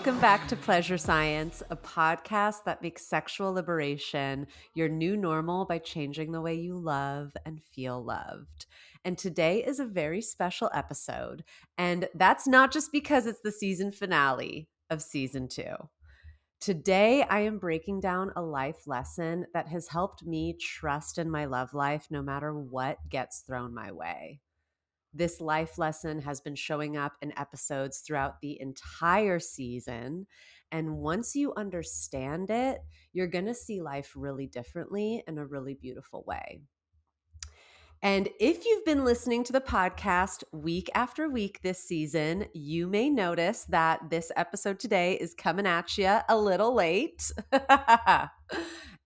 Welcome back to Pleasure Science, a podcast that makes sexual liberation your new normal by changing the way you love and feel loved. And today is a very special episode. And that's not just because it's the season finale of season 2. Today, I am breaking down a life lesson that has helped me trust in my love life no matter what gets thrown my way. This life lesson has been showing up in episodes throughout the entire season. And once you understand it, you're going to see life really differently in a really beautiful way. And if you've been listening to the podcast week after week this season, you may notice that this episode today is coming at you a little late.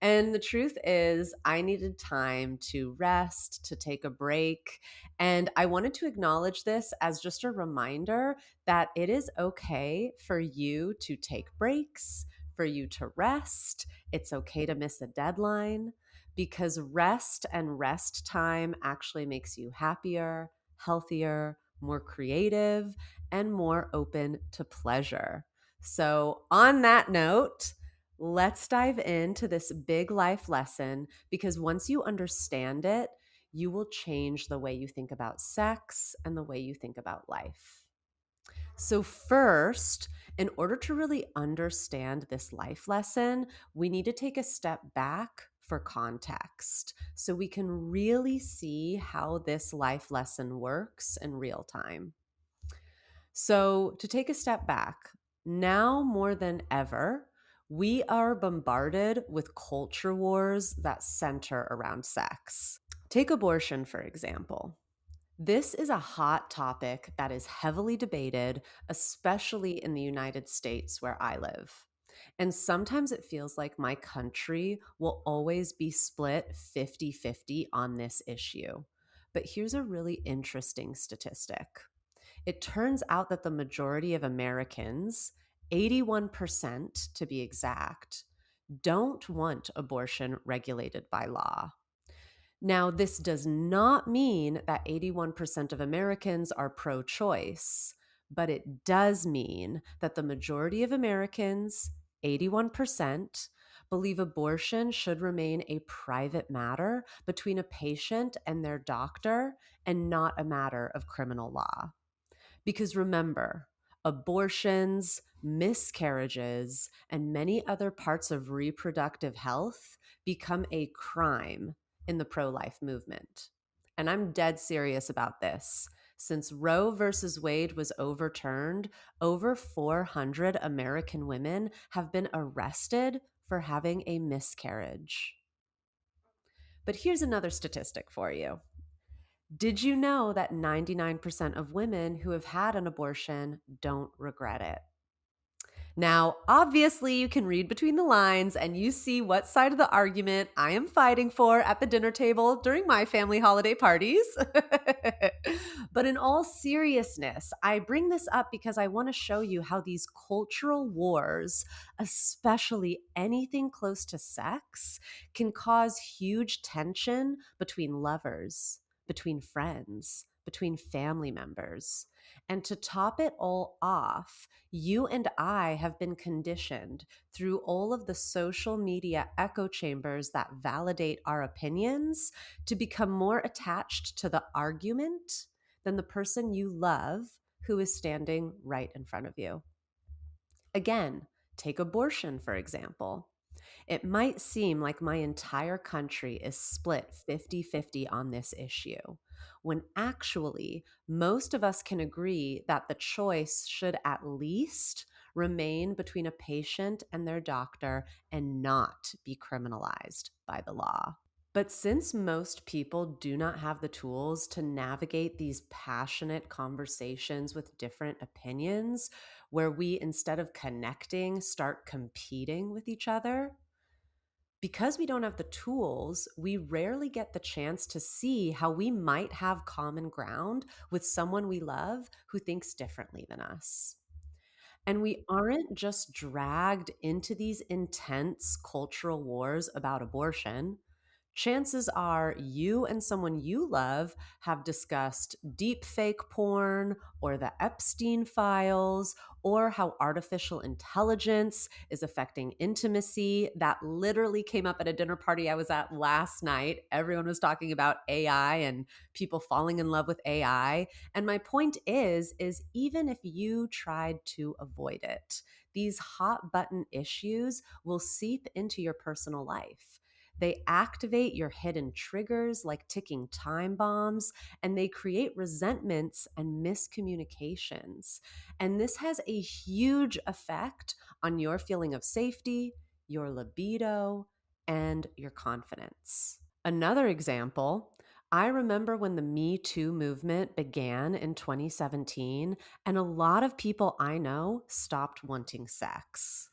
And the truth is, I needed time to rest, to take a break. And I wanted to acknowledge this as just a reminder that it is okay for you to take breaks, for you to rest. It's okay to miss a deadline, because rest and rest time actually makes you happier, healthier, more creative, and more open to pleasure. So, on that note, let's dive into this big life lesson, because once you understand it, you will change the way you think about sex and the way you think about life. So, first, in order to really understand this life lesson, we need to take a step back for context so we can really see how this life lesson works in real time. So, to take a step back, now more than ever, we are bombarded with culture wars that center around sex. Take abortion, for example. This is a hot topic that is heavily debated, especially in the United States where I live. And sometimes it feels like my country will always be split 50-50 on this issue. But here's a really interesting statistic. It turns out that the majority of Americans, 81% to be exact, don't want abortion regulated by law. Now, this does not mean that 81% of Americans are pro choice, but it does mean that the majority of Americans, 81%, believe abortion should remain a private matter between a patient and their doctor and not a matter of criminal law. Because remember, abortions, miscarriages, and many other parts of reproductive health become a crime in the pro-life movement. And I'm dead serious about this. Since Roe versus Wade was overturned, over 400 American women have been arrested for having a miscarriage. But here's another statistic for you. Did you know that 99% of women who have had an abortion don't regret it? Now, obviously, you can read between the lines and you see what side of the argument I am fighting for at the dinner table during my family holiday parties. But in all seriousness, I bring this up because I want to show you how these cultural wars, especially anything close to sex, can cause huge tension between lovers, between friends, between family members. And to top it all off, you and I have been conditioned through all of the social media echo chambers that validate our opinions to become more attached to the argument than the person you love who is standing right in front of you. Again, take abortion, for example. It might seem like my entire country is split 50-50 on this issue, when actually most of us can agree that the choice should at least remain between a patient and their doctor and not be criminalized by the law. But since most people do not have the tools to navigate these passionate conversations with different opinions, where we, instead of connecting, start competing with each other, because we don't have the tools, we rarely get the chance to see how we might have common ground with someone we love who thinks differently than us. And we aren't just dragged into these intense cultural wars about abortion Chances are you and someone you love have discussed deep fake porn or the Epstein files or how artificial intelligence is affecting intimacy. That literally came up at a dinner party I was at last night. Everyone was talking about AI and people falling in love with AI. And my point is even if you tried to avoid it, these hot button issues will seep into your personal life. They activate your hidden triggers like ticking time bombs, and they create resentments and miscommunications. And this has a huge effect on your feeling of safety, your libido, and your confidence. Another example, I remember when the Me Too movement began in 2017, and a lot of people I know stopped wanting sex.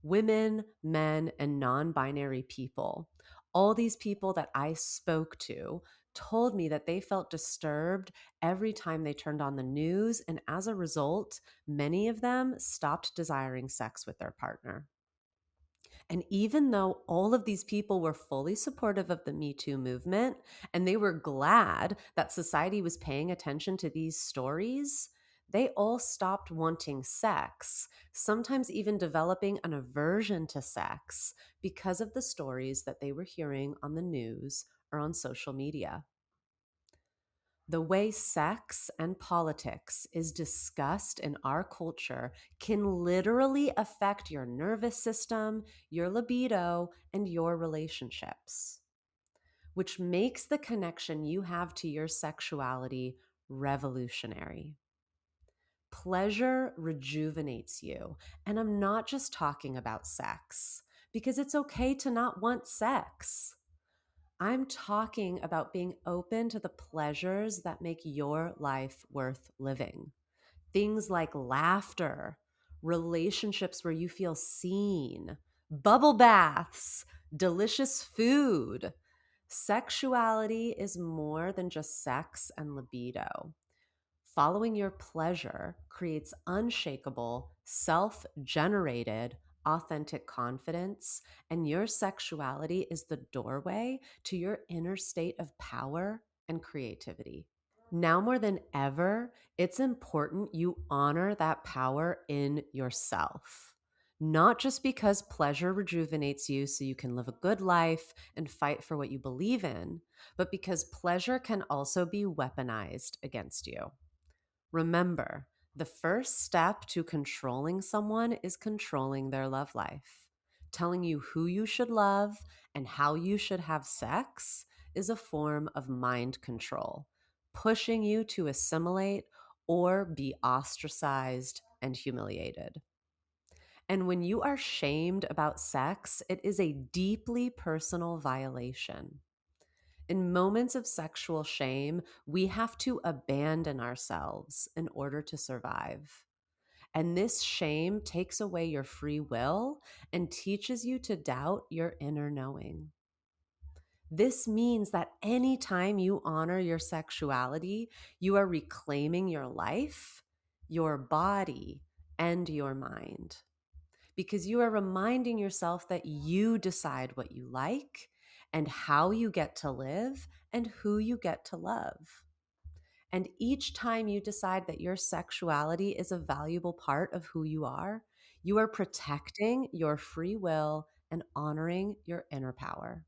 Women, men, and non binary people. All these people that I spoke to told me that they felt disturbed every time they turned on the news, and as a result, many of them stopped desiring sex with their partner. And even though all of these people were fully supportive of the Me Too movement and they were glad that society was paying attention to these stories, they all stopped wanting sex, sometimes even developing an aversion to sex because of the stories that they were hearing on the news or on social media. The way sex and politics is discussed in our culture can literally affect your nervous system, your libido, and your relationships, which makes the connection you have to your sexuality revolutionary. Pleasure rejuvenates you. And I'm not just talking about sex, because it's okay to not want sex. I'm talking about being open to the pleasures that make your life worth living. Things like laughter, relationships where you feel seen, bubble baths, delicious food. Sexuality is more than just sex and libido. Following your pleasure creates unshakable, self generated, authentic confidence, and your sexuality is the doorway to your inner state of power and creativity. Now more than ever, it's important you honor that power in yourself. Not just because pleasure rejuvenates you so you can live a good life and fight for what you believe in, but because pleasure can also be weaponized against you. Remember, the first step to controlling someone is controlling their love life. Telling you who you should love and how you should have sex is a form of mind control, pushing you to assimilate or be ostracized and humiliated. And when you are shamed about sex, it is a deeply personal violation. In moments of sexual shame, we have to abandon ourselves in order to survive. And this shame takes away your free will and teaches you to doubt your inner knowing. This means that anytime you honor your sexuality, you are reclaiming your life, your body, and your mind, because you are reminding yourself that you decide what you like and how you get to live and who you get to love. And each time you decide that your sexuality is a valuable part of who you are protecting your free will and honoring your inner power.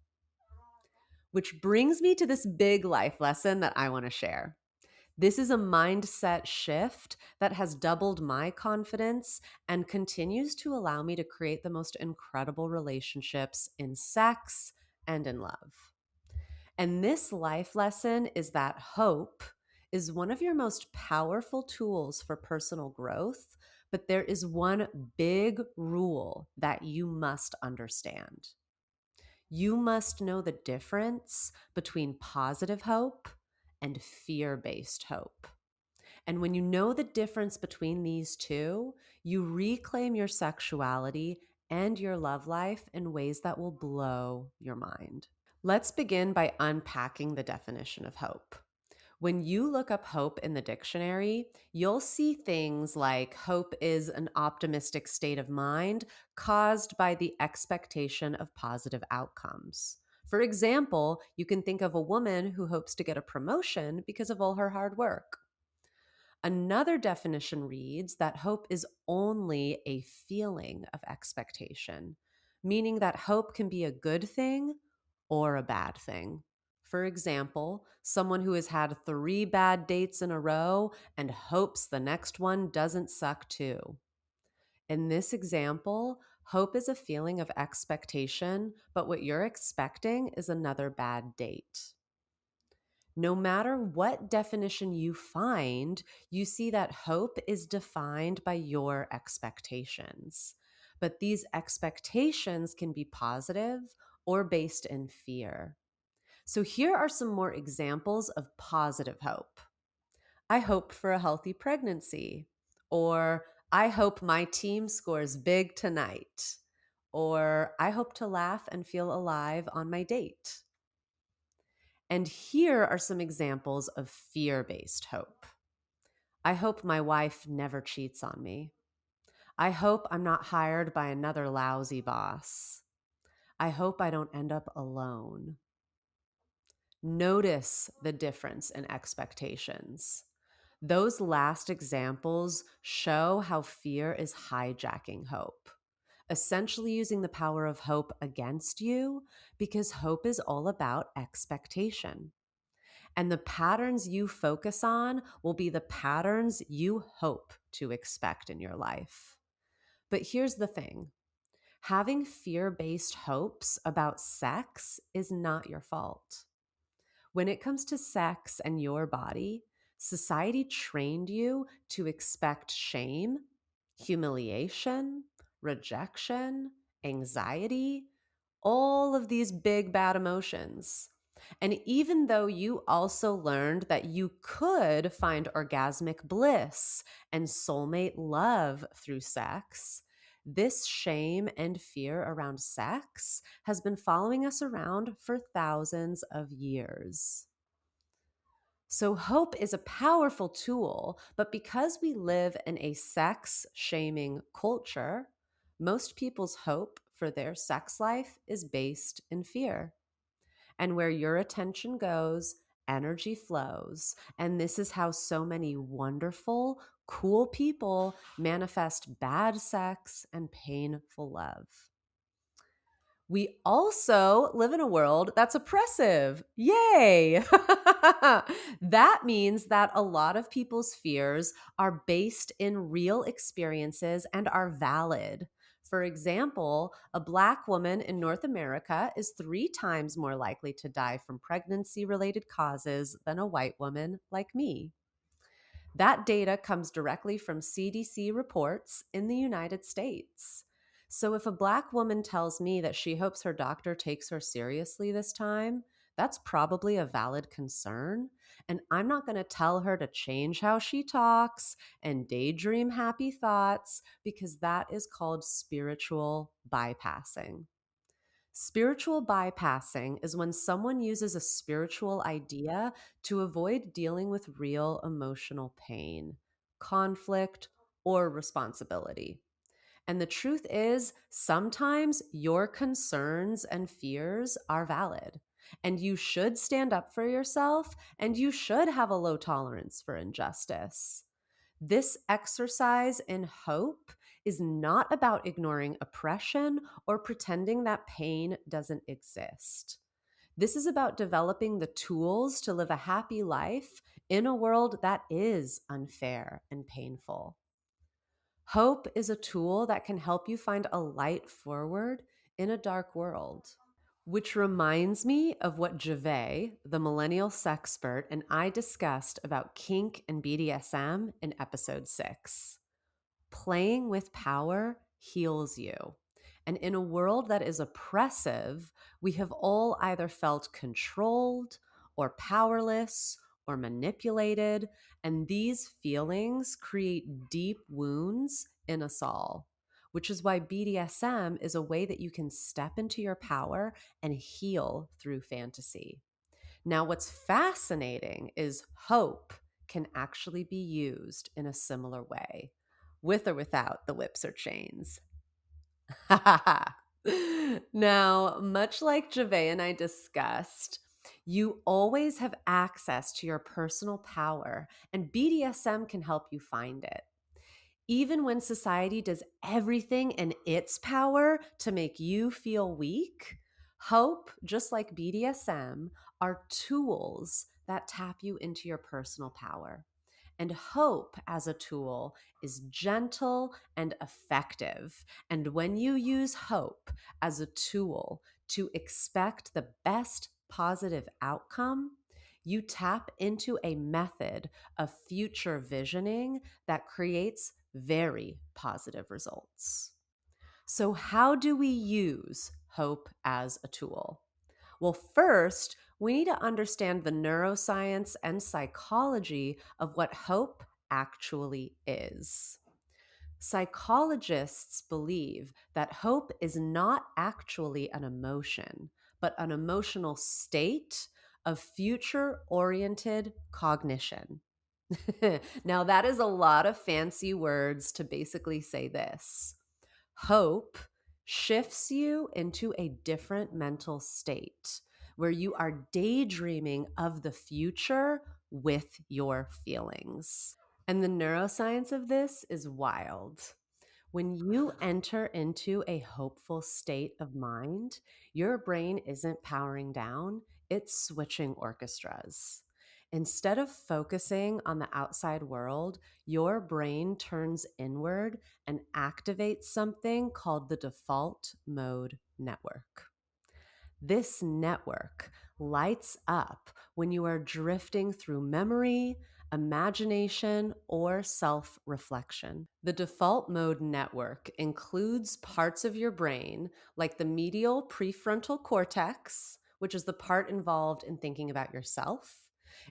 Which brings me to this big life lesson that I want to share. This is a mindset shift that has doubled my confidence and continues to allow me to create the most incredible relationships in sex and in love. And this life lesson is that hope is one of your most powerful tools for personal growth, but there is one big rule that you must understand. You must know the difference between positive hope and fear based hope. And when you know the difference between these two, you reclaim your sexuality and your love life in ways that will blow your mind. Let's begin by unpacking the definition of hope. When you look up hope in the dictionary, you'll see things like hope is an optimistic state of mind caused by the expectation of positive outcomes. For example, you can think of a woman who hopes to get a promotion because of all her hard work. Another definition reads that hope is only a feeling of expectation, meaning that hope can be a good thing or a bad thing. For example, someone who has had 3 bad dates in a row and hopes the next one doesn't suck too. In this example, hope is a feeling of expectation, but what you're expecting is another bad date. No matter what definition you find, you see that hope is defined by your expectations. But these expectations can be positive or based in fear. So here are some more examples of positive hope. I hope for a healthy pregnancy, or I hope my team scores big tonight, or I hope to laugh and feel alive on my date. And here are some examples of fear based hope. I hope my wife never cheats on me. I hope I'm not hired by another lousy boss. I hope I don't end up alone. Notice the difference in expectations. Those last examples show how fear is hijacking hope, essentially using the power of hope against you because hope is all about expectation. And the patterns you focus on will be the patterns you hope to expect in your life. But here's the thing, having fear based hopes about sex is not your fault. When it comes to sex and your body, society trained you to expect shame, humiliation, rejection, anxiety, all of these big bad emotions. And even though you also learned that you could find orgasmic bliss and soulmate love through sex, this shame and fear around sex has been following us around for thousands of years. So, hope is a powerful tool, but because we live in a sex shaming culture, most people's hope for their sex life is based in fear. And where your attention goes, energy flows. And this is how so many wonderful, cool people manifest bad sex and painful love. We also live in a world that's oppressive. Yay! That means that a lot of people's fears are based in real experiences and are valid. For example, a Black woman in North America is 3 times more likely to die from pregnancy related causes than a white woman like me. That data comes directly from CDC reports in the United States. So if a Black woman tells me that she hopes her doctor takes her seriously this time, that's probably a valid concern. And I'm not going to tell her to change how she talks and daydream happy thoughts because that is called spiritual bypassing. Spiritual bypassing is when someone uses a spiritual idea to avoid dealing with real emotional pain, conflict, or responsibility. And the truth is, sometimes your concerns and fears are valid. And you should stand up for yourself and you should have a low tolerance for injustice. This exercise in hope is not about ignoring oppression or pretending that pain doesn't exist. This is about developing the tools to live a happy life in a world that is unfair and painful. Hope is a tool that can help you find a light forward in a dark world. Which reminds me of what Jave, the millennial sexpert, and I discussed about kink and BDSM in episode 6. Playing with power heals you. And in a world that is oppressive, we have all either felt controlled or powerless or manipulated, and these feelings create deep wounds in us all, which is why BDSM is a way that you can step into your power and heal through fantasy. Now, what's fascinating is hope can actually be used in a similar way, with or without the whips or chains. Now, much like Jave and I discussed, you always have access to your personal power, and BDSM can help you find it. Even when society does everything in its power to make you feel weak, hope, just like BDSM, are tools that tap you into your personal power. And hope as a tool is gentle and effective. And when you use hope as a tool to expect the best positive outcome, you tap into a method of future visioning that creates very positive results. So, how do we use hope as a tool? Well, first, we need to understand the neuroscience and psychology of what hope actually is. Psychologists believe that hope is not actually an emotion, but an emotional state of future oriented cognition. Now, that is a lot of fancy words to basically say this. Hope shifts you into a different mental state where you are daydreaming of the future with your feelings. And the neuroscience of this is wild. When you enter into a hopeful state of mind, your brain isn't powering down, it's switching orchestras. Instead of focusing on the outside world, your brain turns inward and activates something called the default mode network. This network lights up when you are drifting through memory, imagination, or self reflection. The default mode network includes parts of your brain like the medial prefrontal cortex, which is the part involved in thinking about yourself.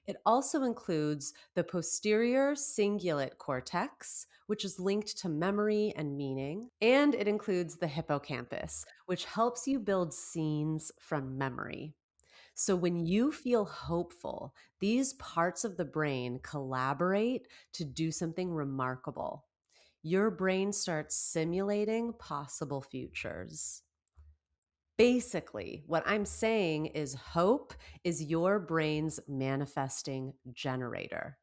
It also includes the posterior cingulate cortex, which is linked to memory and meaning. And it includes the hippocampus, which helps you build scenes from memory. So when you feel hopeful, these parts of the brain collaborate to do something remarkable. Your brain starts simulating possible futures. Basically, what I'm saying is hope is your brain's manifesting generator,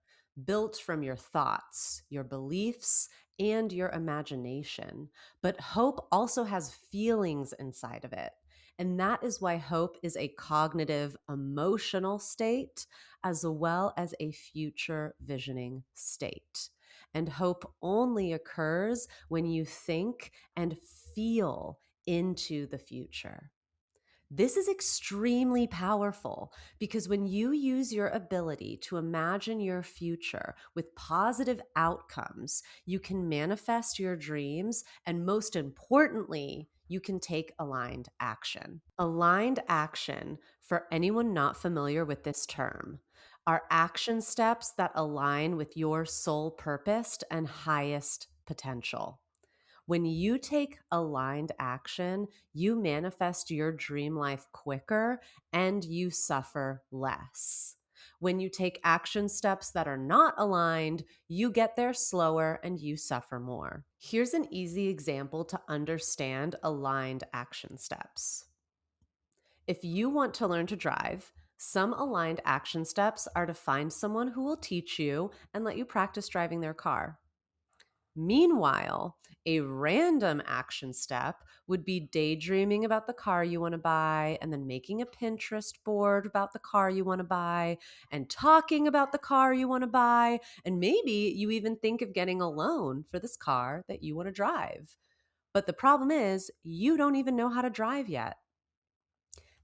built from your thoughts, your beliefs, and your imagination. But hope also has feelings inside of it. And that is why hope is a cognitive, emotional state, as well as a future visioning state. And hope only occurs when you think and feel into the future. This is extremely powerful because when you use your ability to imagine your future with positive outcomes, you can manifest your dreams, and most importantly, you can take aligned action. Aligned action, for anyone not familiar with this term, are action steps that align with your sole purpose and highest potential. When you take aligned action, you manifest your dream life quicker and you suffer less. When you take action steps that are not aligned, you get there slower and you suffer more. Here's an easy example to understand aligned action steps. If you want to learn to drive, some aligned action steps are to find someone who will teach you and let you practice driving their car. Meanwhile, a random action step would be daydreaming about the car you want to buy and then making a Pinterest board about the car you want to buy and talking about the car you want to buy. And maybe you even think of getting a loan for this car that you want to drive. But the problem is, you don't even know how to drive yet.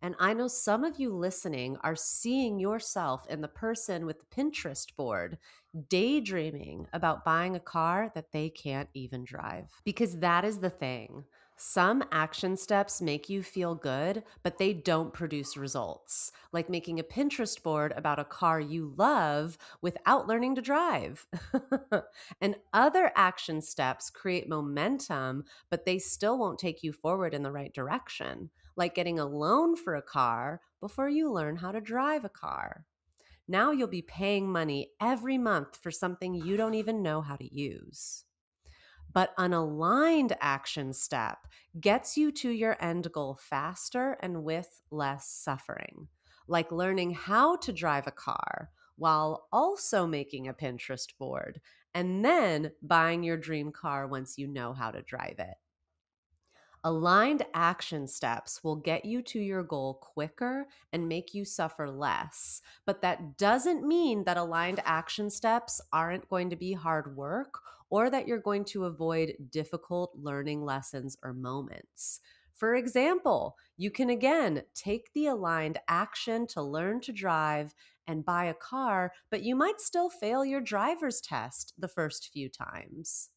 And I know some of you listening are seeing yourself in the person with the Pinterest board daydreaming about buying a car that they can't even drive. Because that is the thing. Some action steps make you feel good, but they don't produce results, like making a Pinterest board about a car you love without learning to drive. And other action steps create momentum, but they still won't take you forward in the right direction, like getting a loan for a car before you learn how to drive a car. Now you'll be paying money every month for something you don't even know how to use. But an aligned action step gets you to your end goal faster and with less suffering, like learning how to drive a car while also making a Pinterest board and then buying your dream car once you know how to drive it. Aligned action steps will get you to your goal quicker and make you suffer less. But that doesn't mean that aligned action steps aren't going to be hard work or that you're going to avoid difficult learning lessons or moments. For example, you can again take the aligned action to learn to drive and buy a car, but you might still fail your driver's test the first few times.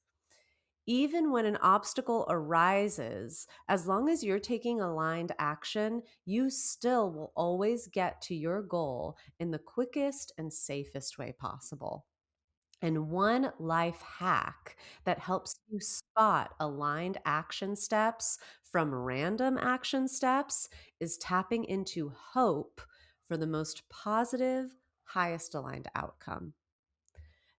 Even when an obstacle arises, as long as you're taking aligned action, you still will always get to your goal in the quickest and safest way possible. And one life hack that helps you spot aligned action steps from random action steps is tapping into hope for the most positive, highest aligned outcome.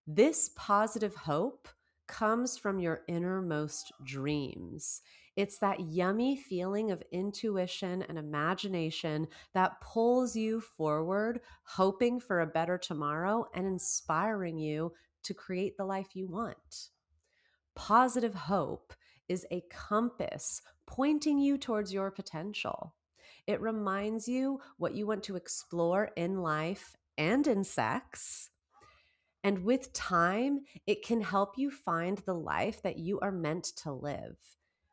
This positive hope comes from your innermost dreams. It's that yummy feeling of intuition and imagination that pulls you forward, hoping for a better tomorrow and inspiring you to create the life you want. Positive hope is a compass pointing you towards your potential. It reminds you what you want to explore in life and in sex, and with time, it can help you find the life that you are meant to live.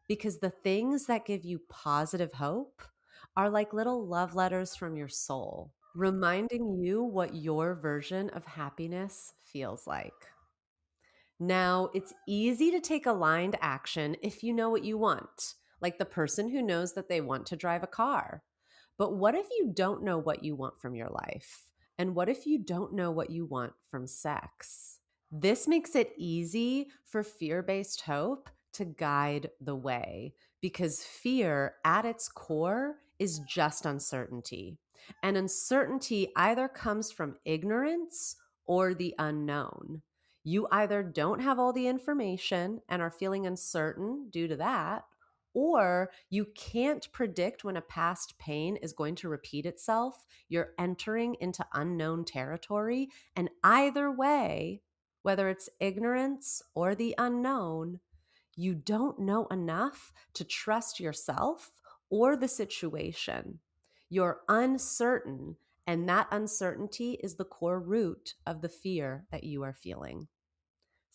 Because the things that give you positive hope are like little love letters from your soul, reminding you what your version of happiness feels like. Now, it's easy to take aligned action if you know what you want, like the person who knows that they want to drive a car. But what if you don't know what you want from your life? And what if you don't know what you want from sex? This makes it easy for fear based hope to guide the way because fear at its core is just uncertainty. And uncertainty either comes from ignorance or the unknown. You either don't have all the information and are feeling uncertain due to that, or you can't predict when a past pain is going to repeat itself. You're entering into unknown territory. And either way, whether it's ignorance or the unknown, you don't know enough to trust yourself or the situation. You're uncertain, and that uncertainty is the core root of the fear that you are feeling.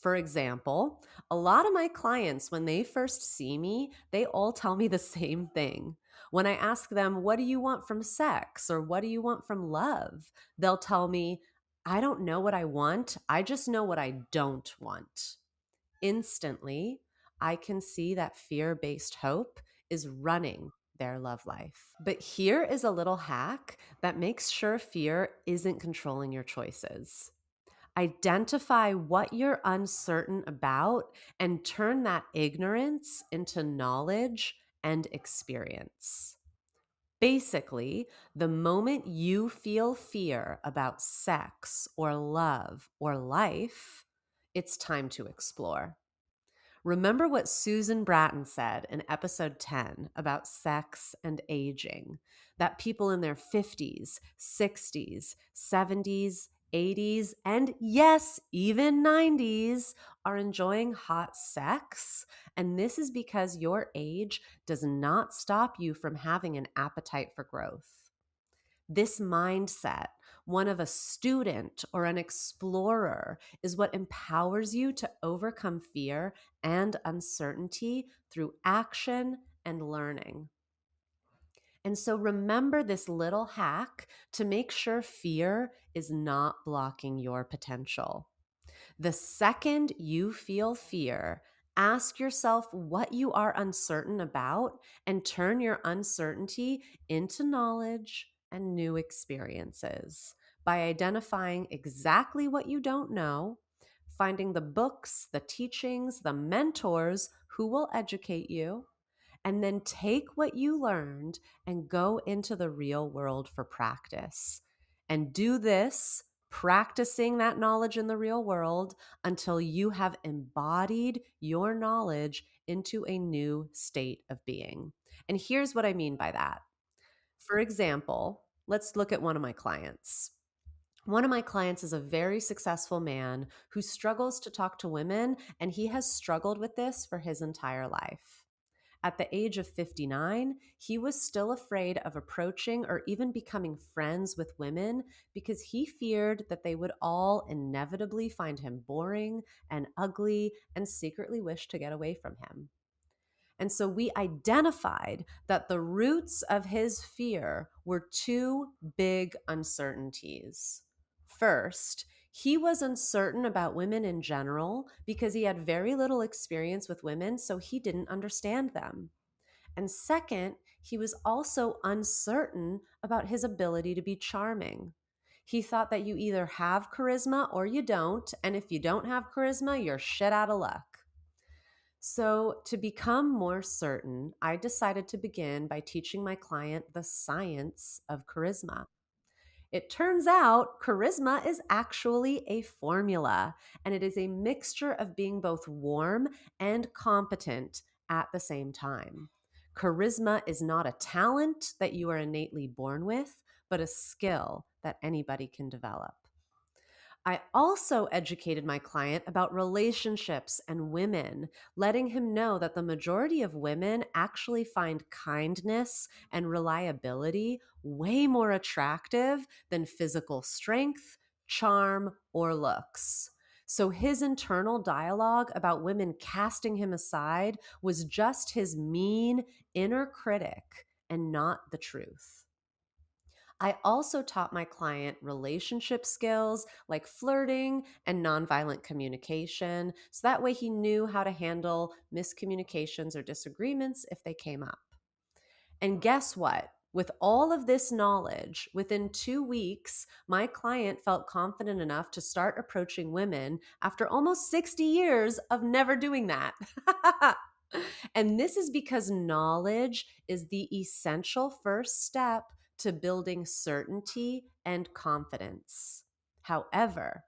For example, a lot of my clients, when they first see me, they all tell me the same thing. When I ask them, what do you want from sex or what do you want from love? They'll tell me, I don't know what I want. I just know what I don't want. Instantly, I can see that fear based hope is running their love life. But here is a little hack that makes sure fear isn't controlling your choices. Identify what you're uncertain about and turn that ignorance into knowledge and experience. Basically, the moment you feel fear about sex or love or life, it's time to explore. Remember what Susan Bratton said in episode 10 about sex and aging, that people in their 50s, 60s, 70s, 80s, and yes, even 90s are enjoying hot sex. And this is because your age does not stop you from having an appetite for growth. This mindset, one of a student or an explorer, is what empowers you to overcome fear and uncertainty through action and learning. And so remember this little hack to make sure fear is not blocking your potential. The second you feel fear, ask yourself what you are uncertain about and turn your uncertainty into knowledge and new experiences by identifying exactly what you don't know, finding the books, the teachings, the mentors who will educate you, and then take what you learned and go into the real world for practice. And do this practicing that knowledge in the real world until you have embodied your knowledge into a new state of being. And here's what I mean by that. For example, let's look at one of my clients. One of my clients is a very successful man who struggles to talk to women, and he has struggled with this for his entire life. At the age of 59, he was still afraid of approaching or even becoming friends with women because he feared that they would all inevitably find him boring and ugly and secretly wish to get away from him. And so we identified that the roots of his fear were two big uncertainties. First, he was uncertain about women in general because he had very little experience with women, so he didn't understand them. And second, he was also uncertain about his ability to be charming. He thought that you either have charisma or you don't, and if you don't have charisma, you're shit out of luck. So, to become more certain, I decided to begin by teaching my client the science of charisma. It turns out charisma is actually a formula, and it is a mixture of being both warm and competent at the same time. Charisma is not a talent that you are innately born with, but a skill that anybody can develop. I also educated my client about relationships and women, letting him know that the majority of women actually find kindness and reliability way more attractive than physical strength, charm, or looks. So his internal dialogue about women casting him aside was just his mean inner critic and not the truth. I also taught my client relationship skills like flirting and nonviolent communication. So that way he knew how to handle miscommunications or disagreements if they came up. And guess what? With all of this knowledge, within 2 weeks, my client felt confident enough to start approaching women after almost 60 years of never doing that. And this is because knowledge is the essential first step to building certainty and confidence. However,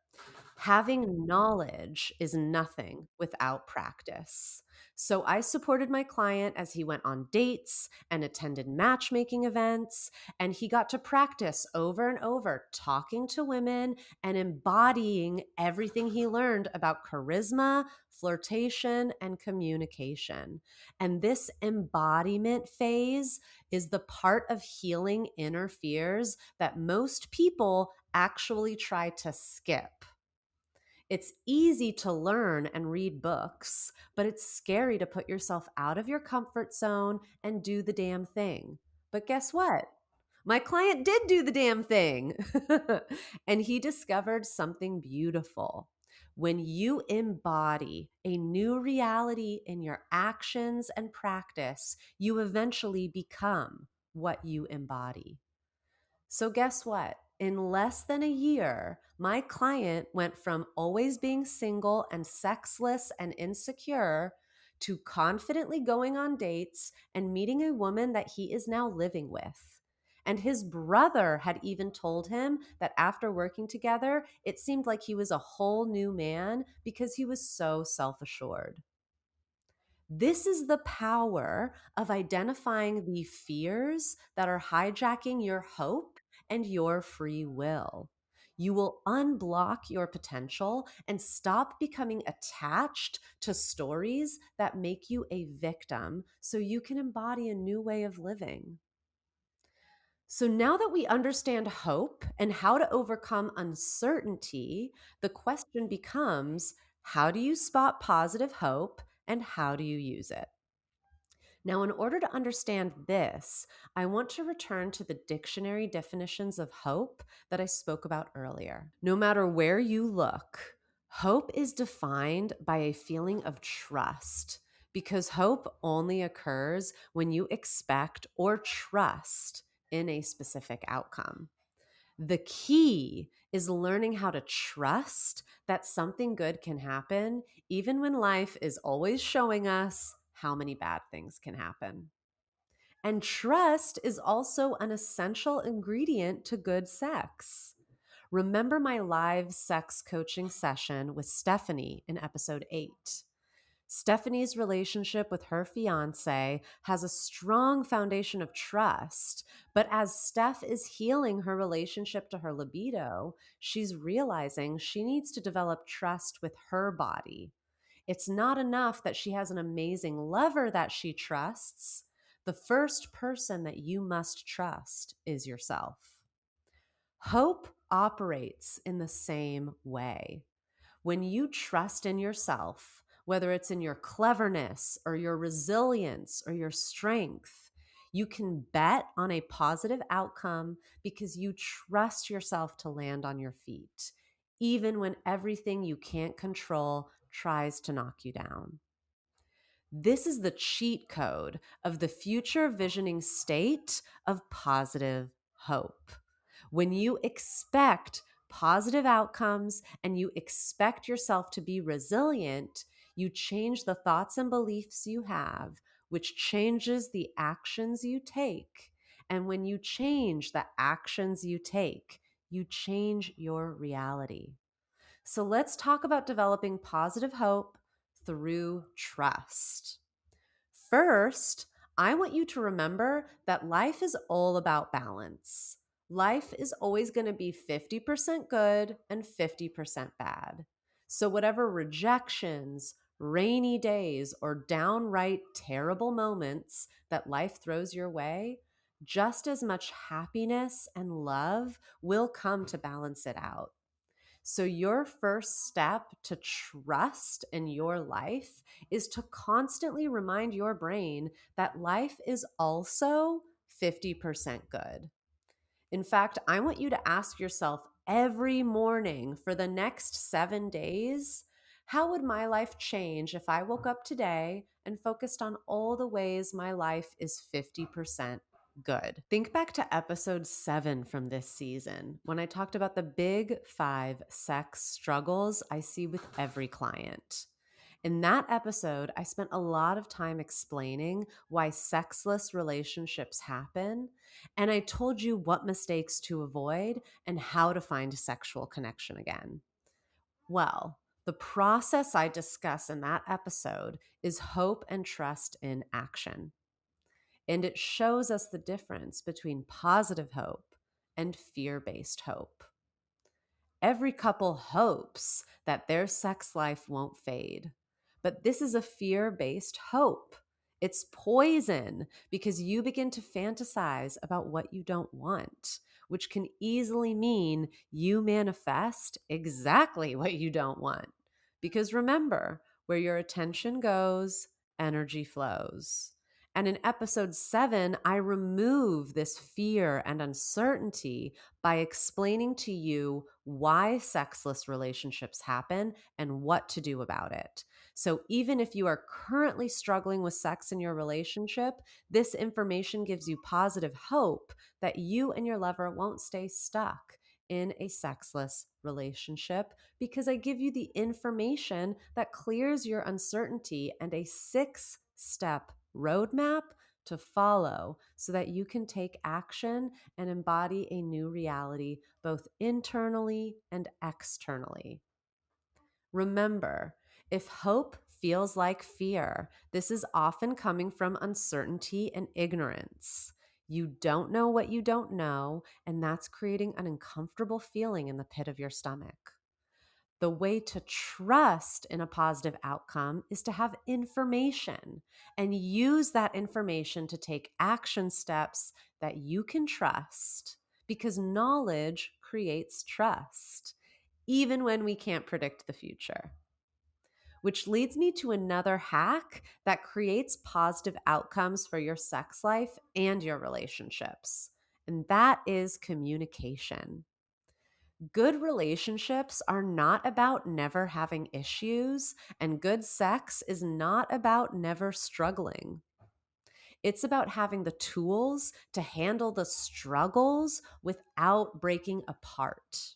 having knowledge is nothing without practice. So I supported my client as he went on dates and attended matchmaking events, and he got to practice over and over talking to women and embodying everything he learned about charisma, flirtation, and communication. And this embodiment phase is the part of healing inner fears that most people actually try to skip. It's easy to learn and read books, but it's scary to put yourself out of your comfort zone and do the damn thing. But guess what? My client did do the damn thing. And he discovered something beautiful. When you embody a new reality in your actions and practice, you eventually become what you embody. So, guess what? In less than a year, my client went from always being single and sexless and insecure to confidently going on dates and meeting a woman that he is now living with. And his brother had even told him that after working together, it seemed like he was a whole new man because he was so self assured. This is the power of identifying the fears that are hijacking your hope and your free will. You will unblock your potential and stop becoming attached to stories that make you a victim so you can embody a new way of living. So now that we understand hope and how to overcome uncertainty, the question becomes, how do you spot positive hope and how do you use it? Now, in order to understand this, I want to return to the dictionary definitions of hope that I spoke about earlier. No matter where you look, hope is defined by a feeling of trust because hope only occurs when you expect or trust in a specific outcome. The key is learning how to trust that something good can happen, even when life is always showing us how many bad things can happen. And trust is also an essential ingredient to good sex. Remember my live sex coaching session with Stephanie in episode 8. Stephanie's relationship with her fiance has a strong foundation of trust, but as Steph is healing her relationship to her libido, she's realizing she needs to develop trust with her body. It's not enough that she has an amazing lover that she trusts. The first person that you must trust is yourself. Hope operates in the same way. When you trust in yourself, whether it's in your cleverness or your resilience or your strength, you can bet on a positive outcome because you trust yourself to land on your feet, even when everything you can't control tries to knock you down. This is the cheat code of the future visioning state of positive hope. When you expect positive outcomes and you expect yourself to be resilient, you change the thoughts and beliefs you have, which changes the actions you take. And when you change the actions you take, you change your reality. So let's talk about developing positive hope through trust. First, I want you to remember that life is all about balance. Life is always going to be 50% good and 50% bad. So, whatever rejections, rainy days, or downright terrible moments that life throws your way, just as much happiness and love will come to balance it out. So, your first step to trust in your life is to constantly remind your brain that life is also 50% good. In fact, I want you to ask yourself every morning for the next 7 days, how would my life change if I woke up today and focused on all the ways my life is 50% good? Think back to episode 7 from this season when I talked about the big 5 sex struggles I see with every client. In that episode, I spent a lot of time explaining why sexless relationships happen, and I told you what mistakes to avoid and how to find sexual connection again. Well, the process I discuss in that episode is hope and trust in action. And it shows us the difference between positive hope and fear-based hope. Every couple hopes that their sex life won't fade. But this is a fear based hope. It's poison because you begin to fantasize about what you don't want, which can easily mean you manifest exactly what you don't want. Because remember, where your attention goes, energy flows. And in episode 7, I remove this fear and uncertainty by explaining to you why sexless relationships happen and what to do about it. So, even if you are currently struggling with sex in your relationship, this information gives you positive hope that you and your lover won't stay stuck in a sexless relationship because I give you the information that clears your uncertainty and a 6-step roadmap to follow so that you can take action and embody a new reality both internally and externally. Remember, if hope feels like fear, this is often coming from uncertainty and ignorance. You don't know what you don't know, and that's creating an uncomfortable feeling in the pit of your stomach. The way to trust in a positive outcome is to have information and use that information to take action steps that you can trust because knowledge creates trust, even when we can't predict the future. Which leads me to another hack that creates positive outcomes for your sex life and your relationships, and that is communication. Good relationships are not about never having issues, and good sex is not about never struggling. It's about having the tools to handle the struggles without breaking apart.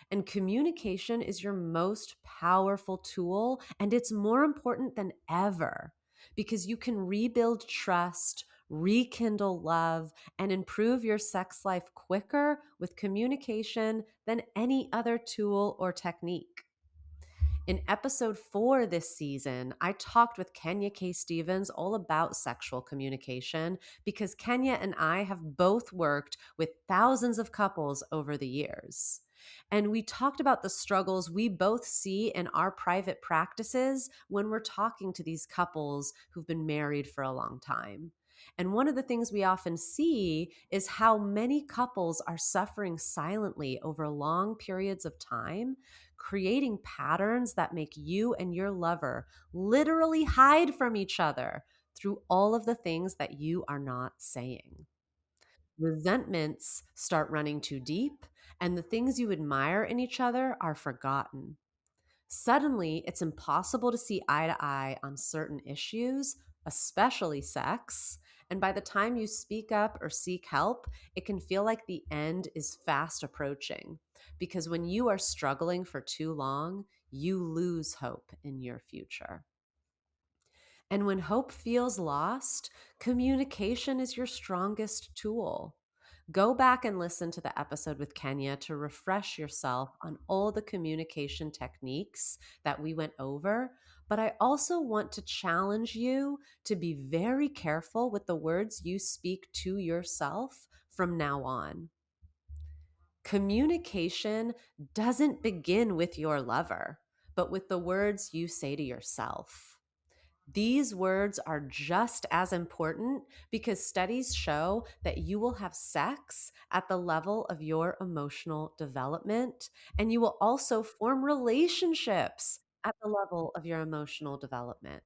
And communication is your most powerful tool, and it's more important than ever because you can rebuild trust, rekindle love, and improve your sex life quicker with communication than any other tool or technique. In episode 4 this season, I talked with Kenya K. Stevens all about sexual communication because Kenya and I have both worked with thousands of couples over the years. And we talked about the struggles we both see in our private practices when we're talking to these couples who've been married for a long time. And one of the things we often see is how many couples are suffering silently over long periods of time, creating patterns that make you and your lover literally hide from each other through all of the things that you are not saying. Resentments start running too deep, and the things you admire in each other are forgotten. Suddenly, it's impossible to see eye to eye on certain issues, especially sex. And by the time you speak up or seek help, it can feel like the end is fast approaching. Because when you are struggling for too long, you lose hope in your future. And when hope feels lost, communication is your strongest tool. Go back and listen to the episode with Kenya to refresh yourself on all the communication techniques that we went over. But I also want to challenge you to be very careful with the words you speak to yourself from now on. Communication doesn't begin with your lover, but with the words you say to yourself. These words are just as important because studies show that you will have sex at the level of your emotional development, and you will also form relationships at the level of your emotional development.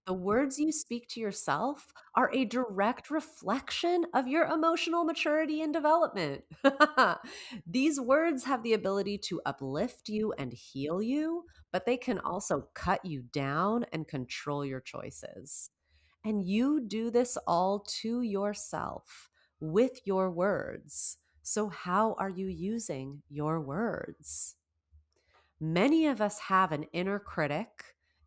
The words you speak to yourself are a direct reflection of your emotional maturity and development. These words have the ability to uplift you and heal you, but they can also cut you down and control your choices. And you do this all to yourself with your words. So, how are you using your words? Many of us have an inner critic,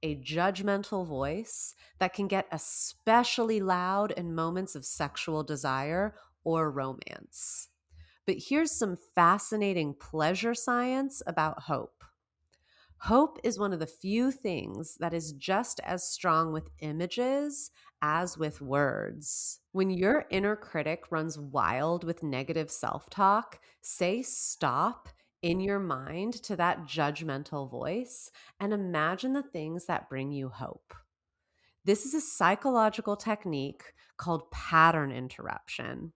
a judgmental voice that can get especially loud in moments of sexual desire or romance. But here's some fascinating pleasure science about hope. Hope is one of the few things that is just as strong with images as with words. When your inner critic runs wild with negative self talk, say stop in your mind to that judgmental voice and imagine the things that bring you hope. This is a psychological technique called pattern interruption.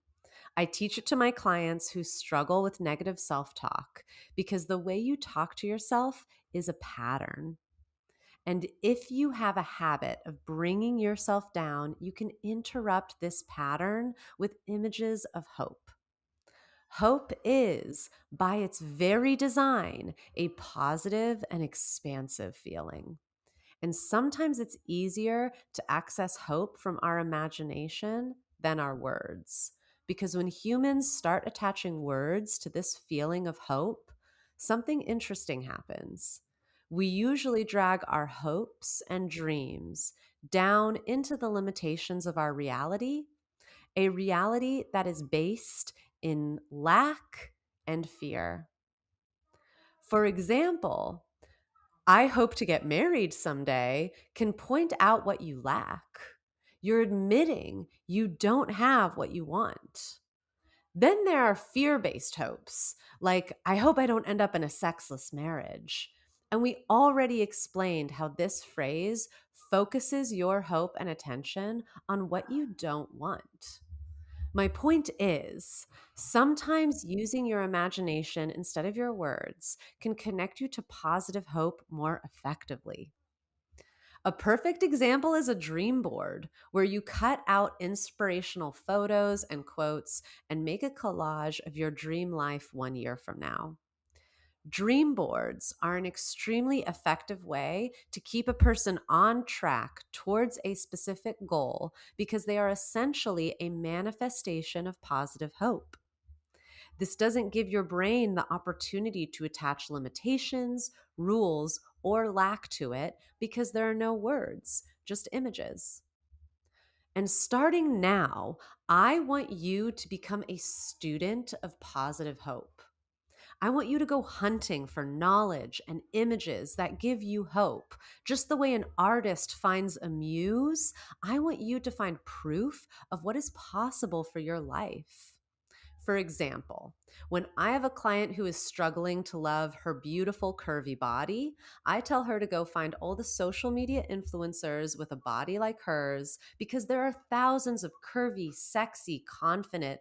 I teach it to my clients who struggle with negative self talk because the way you talk to yourself is a pattern. And if you have a habit of bringing yourself down, you can interrupt this pattern with images of hope. Hope is, by its very design, a positive and expansive feeling. And sometimes it's easier to access hope from our imagination than our words. Because when humans start attaching words to this feeling of hope, something interesting happens. We usually drag our hopes and dreams down into the limitations of our reality, a reality that is based in lack and fear. For example, I hope to get married someday can point out what you lack. You're admitting you don't have what you want. Then there are fear based hopes, like, I hope I don't end up in a sexless marriage. And we already explained how this phrase focuses your hope and attention on what you don't want. My point is, sometimes using your imagination instead of your words can connect you to positive hope more effectively. A perfect example is a dream board where you cut out inspirational photos and quotes and make a collage of your dream life 1 year from now. Dream boards are an extremely effective way to keep a person on track towards a specific goal because they are essentially a manifestation of positive hope. This doesn't give your brain the opportunity to attach limitations, rules, or lack to it because there are no words, just images. And starting now, I want you to become a student of positive hope. I want you to go hunting for knowledge and images that give you hope. Just the way an artist finds a muse, I want you to find proof of what is possible for your life. For example, when I have a client who is struggling to love her beautiful curvy body, I tell her to go find all the social media influencers with a body like hers because there are thousands of curvy, sexy, confident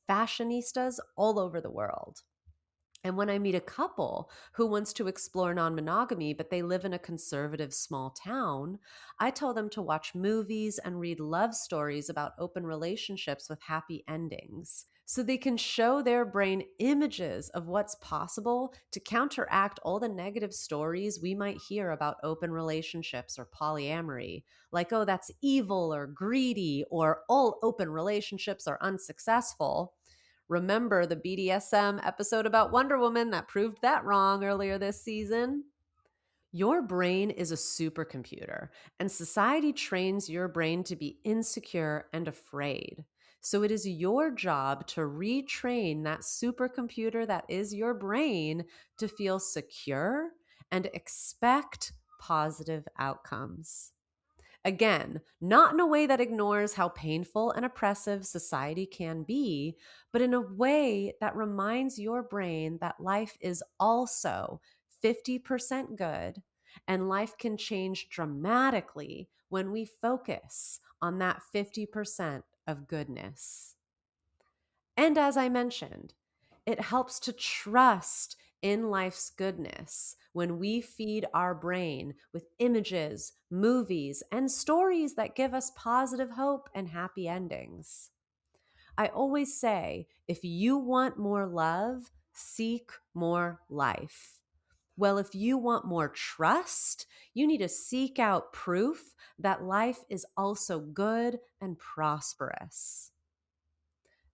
fashionistas all over the world. And when I meet a couple who wants to explore non monogamy, but they live in a conservative small town, I tell them to watch movies and read love stories about open relationships with happy endings. So they can show their brain images of what's possible to counteract all the negative stories we might hear about open relationships or polyamory, like, oh, that's evil or greedy, or all open relationships are unsuccessful. Remember the BDSM episode about Wonder Woman that proved that wrong earlier this season? Your brain is a supercomputer, and society trains your brain to be insecure and afraid. So it is your job to retrain that supercomputer that is your brain to feel secure and expect positive outcomes. Again, not in a way that ignores how painful and oppressive society can be, but in a way that reminds your brain that life is also 50% good and life can change dramatically when we focus on that 50% of goodness. And as I mentioned, it helps to trust in life's goodness when we feed our brain with images, movies, and stories that give us positive hope and happy endings. I always say if you want more love, seek more life. Well, if you want more trust, you need to seek out proof that life is also good and prosperous.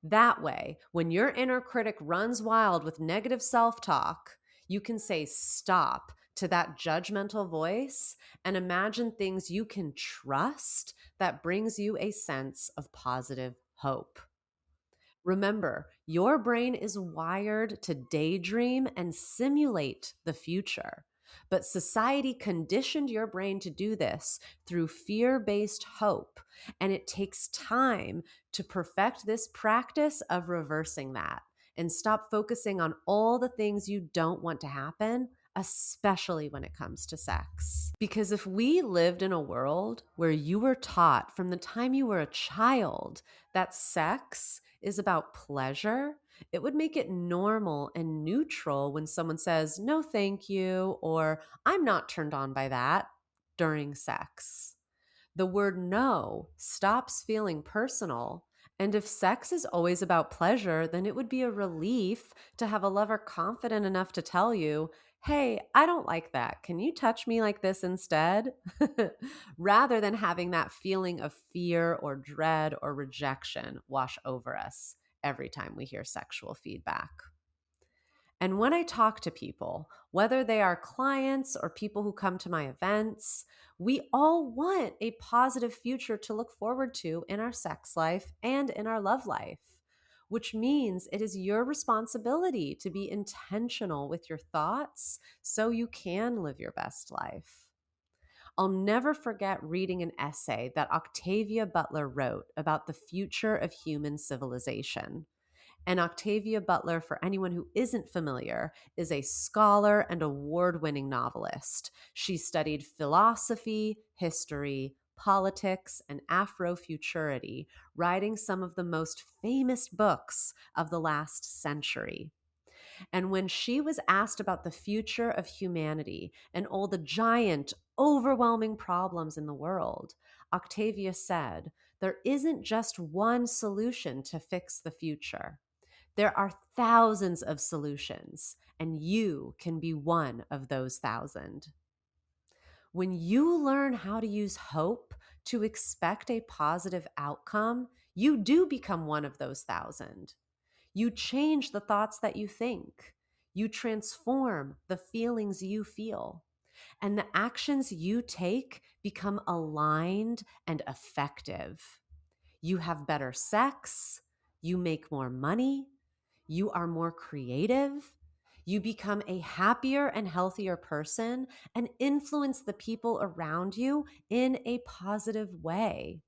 That way, when your inner critic runs wild with negative self talk, you can say stop to that judgmental voice and imagine things you can trust that brings you a sense of positive hope. Remember, your brain is wired to daydream and simulate the future. But society conditioned your brain to do this through fear based hope. And it takes time to perfect this practice of reversing that and stop focusing on all the things you don't want to happen, especially when it comes to sex. Because if we lived in a world where you were taught from the time you were a child that sex is about pleasure, it would make it normal and neutral when someone says, no, thank you, or I'm not turned on by that during sex. The word no stops feeling personal. And if sex is always about pleasure, then it would be a relief to have a lover confident enough to tell you, hey, I don't like that. Can you touch me like this instead? Rather than having that feeling of fear or dread or rejection wash over us every time we hear sexual feedback. And when I talk to people, whether they are clients or people who come to my events, we all want a positive future to look forward to in our sex life and in our love life, which means it is your responsibility to be intentional with your thoughts so you can live your best life. I'll never forget reading an essay that Octavia Butler wrote about the future of human civilization. And Octavia Butler, for anyone who isn't familiar, is a scholar and award winning novelist. She studied philosophy, history, politics, and Afrofuturity, writing some of the most famous books of the last century. And when she was asked about the future of humanity and all the giant, overwhelming problems in the world, Octavia said, there isn't just one solution to fix the future. There are thousands of solutions, and you can be one of those thousand. When you learn how to use hope to expect a positive outcome, you do become one of those thousand. You change the thoughts that you think. You transform the feelings you feel. And the actions you take become aligned and effective. You have better sex. You make more money. You are more creative. You become a happier and healthier person and influence the people around you in a positive way.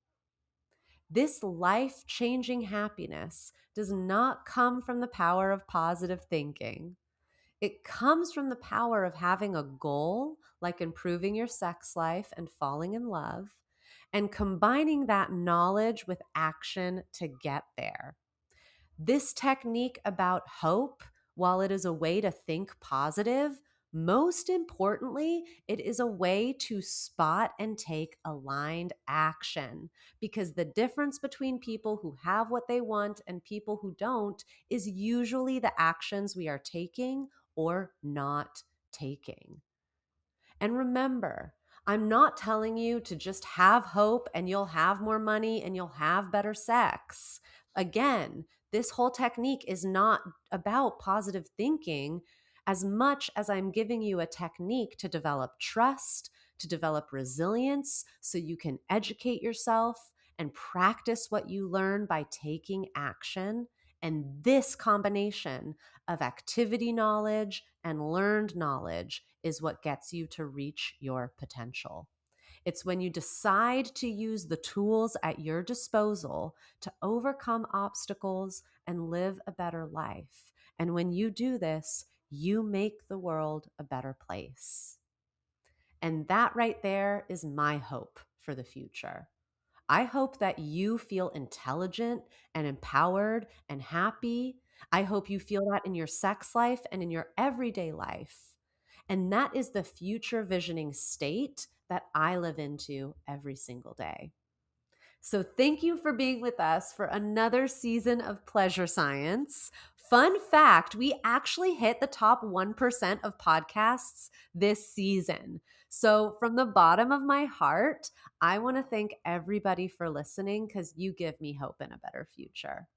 This life changing happiness does not come from the power of positive thinking. It comes from the power of having a goal, like improving your sex life and falling in love, and combining that knowledge with action to get there. This technique about hope, while it is a way to think positive, most importantly, it is a way to spot and take aligned action. Because the difference between people who have what they want and people who don't is usually the actions we are taking or not taking. And remember, I'm not telling you to just have hope and you'll have more money and you'll have better sex. Again, this whole technique is not about positive thinking as much as I'm giving you a technique to develop trust, to develop resilience, so you can educate yourself and practice what you learn by taking action. And this combination of activity knowledge and learned knowledge is what gets you to reach your potential. It's when you decide to use the tools at your disposal to overcome obstacles and live a better life. And when you do this, you make the world a better place. And that right there is my hope for the future. I hope that you feel intelligent and empowered and happy. I hope you feel that in your sex life and in your everyday life. And that is the future visioning state that I live into every single day. So thank you for being with us for another season of Pleasure Science. Fun fact, we actually hit the top 1% of podcasts this season. So from the bottom of my heart, I want to thank everybody for listening because you give me hope in a better future.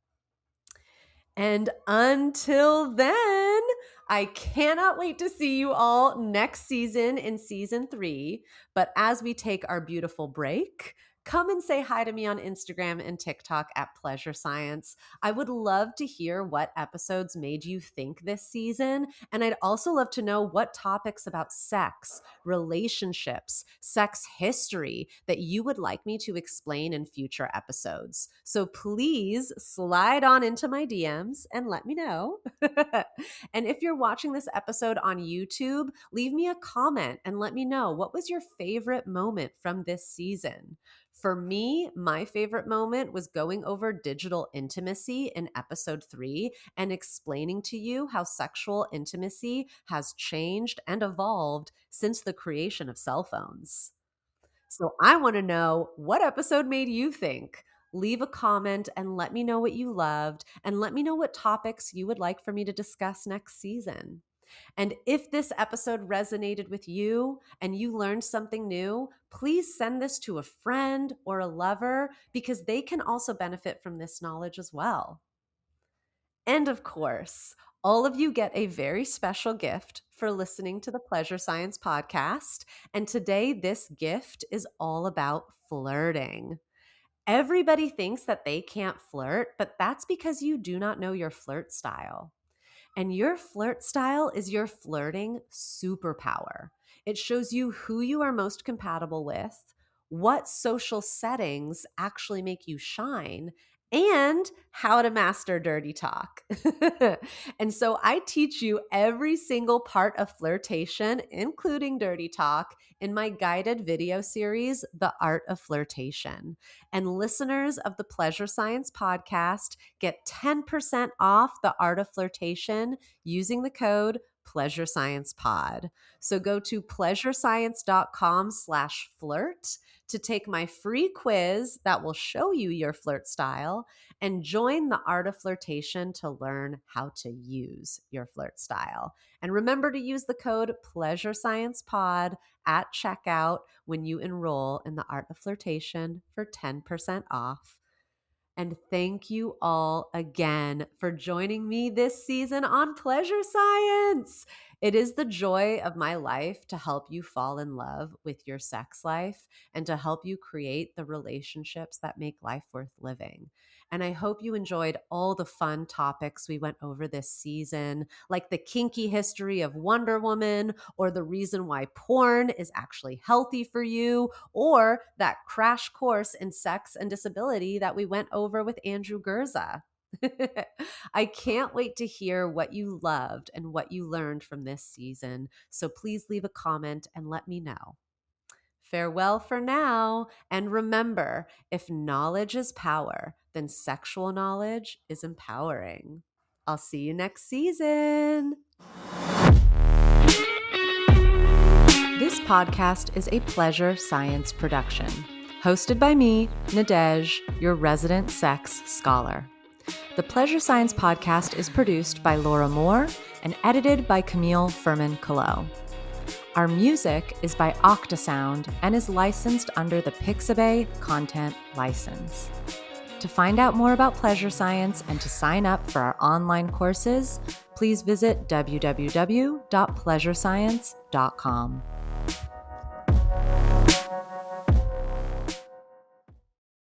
And until then, I cannot wait to see you all next season in season 3. But as we take our beautiful break, come and say hi to me on Instagram and TikTok at Pleasure Science. I would love to hear what episodes made you think this season. And I'd also love to know what topics about sex, relationships, sex history that you would like me to explain in future episodes. So please slide on into my DMs and let me know. And if you're watching this episode on YouTube, leave me a comment and let me know what was your favorite moment from this season. For me, my favorite moment was going over digital intimacy in episode 3 and explaining to you how sexual intimacy has changed and evolved since the creation of cell phones. So I want to know, what episode made you think? Leave a comment and let me know what you loved, and let me know what topics you would like for me to discuss next season. And if this episode resonated with you and you learned something new, please send this to a friend or a lover because they can also benefit from this knowledge as well. And of course, all of you get a very special gift for listening to the Pleasure Science podcast. And today, this gift is all about flirting. Everybody thinks that they can't flirt, but that's because you do not know your flirt style. And your flirt style is your flirting superpower. It shows you who you are most compatible with, what social settings actually make you shine, and how to master dirty talk. And so I teach you every single part of flirtation, including dirty talk, in my guided video series, The Art of Flirtation. And listeners of the Pleasure Science podcast get 10% off The Art of Flirtation using the code PleasureSciencePod. So go to pleasurescience.com/flirt to take my free quiz that will show you your flirt style and join the Art of Flirtation to learn how to use your flirt style. And remember to use the code PleasureSciencePod at checkout when you enroll in the Art of Flirtation for 10% off. And thank you all again for joining me this season on Pleasure Science. It is the joy of my life to help you fall in love with your sex life and to help you create the relationships that make life worth living. And I hope you enjoyed all the fun topics we went over this season, like the kinky history of Wonder Woman, or the reason why porn is actually healthy for you, or that crash course in sex and disability that we went over with Andrew Gurza. I can't wait to hear what you loved and what you learned from this season. So please leave a comment and let me know. Farewell for now. And remember, if knowledge is power, then sexual knowledge is empowering. I'll see you next season. This podcast is a Pleasure Science production, hosted by me, Nadej, your resident sex scholar. The Pleasure Science podcast is produced by Laura Moore and edited by Camille Furman-Callot. Our music is by Octasound and is licensed under the Pixabay Content License. To find out more about Pleasure Science and to sign up for our online courses, please visit www.pleasurescience.com.